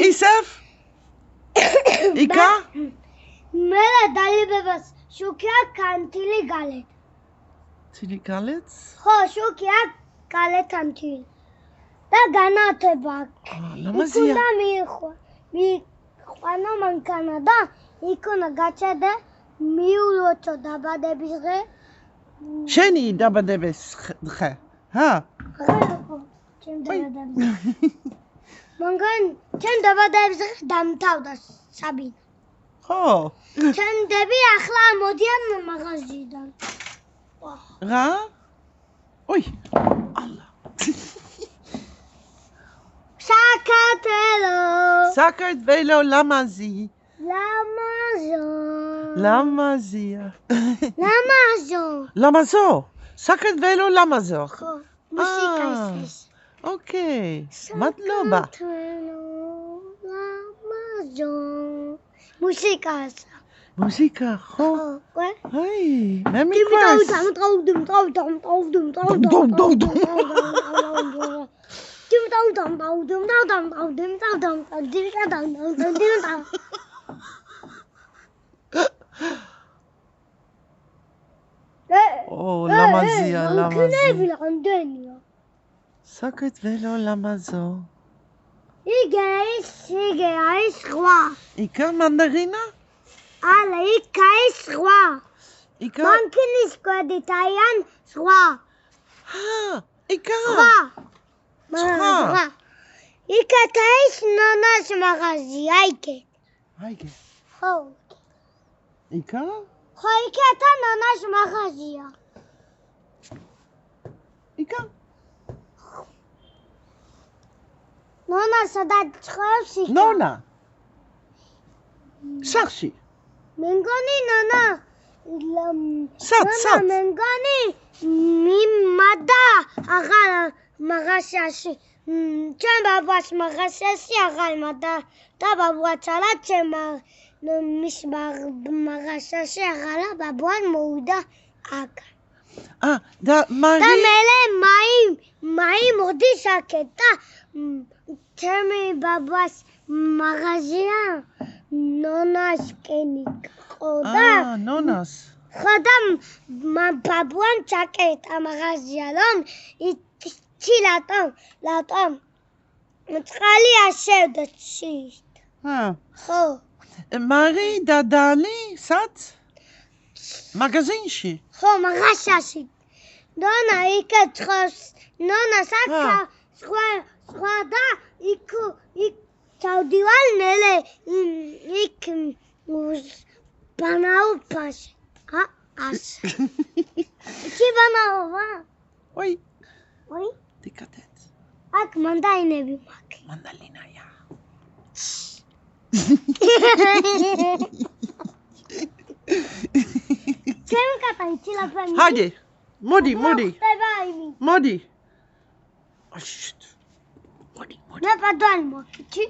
ისევ? იკა? მე დალებებას შუქი აქვს კანთილი გალეთ. თილი გალეთს? ხო, შუქი აქვს გალეთ ამთილი. და განათება აქვს. ლამაზია. და მიყვანა მანქანა და იქნა გაჩადე მიულოცო დაბადების დღე. შენი დაბადების დღე? ჰა? ჩემ დაბადების. მანგან ჩემ დაბადების დღე დამთავრდა საბინა. ხო. ჩემ დები ახლა მოდიან მაღაზიიდან. რა? ოი. ალა. საქართველო ლამაზი. ლამაზია. ლამაზო? საქართველო ლამაზო. ხო, მუსიკა ის. ოკეი. მადლობა. ლამაზო. მუსიკას. მუსიკა, ხო? ხო. აი, მე მიყვარს. ლამაზია. საქართველო ლამაზო. იგე არის სხვა. იკა მანდარინა? ალა იქ არის სხვა. იკა? მანქანის კვედით აიან სხვა. ჰა, იკა? სხვა. იქაც არის ნონას მაღაზია, აიგე. აიგე. ხო. იკა? ხო, იქაც ნონას მაღაზია. იკა? ნონა სადაც ცხობს იქ. ნონა. სახში. მე მგონი ნონა სად? მე მგონი მიმადა აღარ მაღაზიაში. ჩემ ბაბას მაღაზიაში აღარ მადა და ბაბუაც არა ჩემ მის მაღაზიაში აღარა ბაბუან მოვიდა აქ. და მარი? და მერე მაი მოდის აქეთ და ჩემი ბაბას მაღაზია ნონასკენი ყოდა. ნონას. ხო და ბაბუამ ჩაკეტა მაღაზია რომ იცი რატომ წყალი აშევდა ჩიშტ. ხო. მარი და დალი სად? მაგაზინში? ხო, მაღაზიაში. ნონა იქ ცხობს. ნონა საკა სხვა და იქ ჩავდივალ ნელე იქ ბანაობაში. ასე. Iki ბანაობა. ოი. ოი. დიკადეთ. აქ მანდარინები მაქვს. მანდალინაა. ჩემ კატა იცილაფანი. ჰაიდე. მოდი. მოდი. მე პადვალი მოქჩი.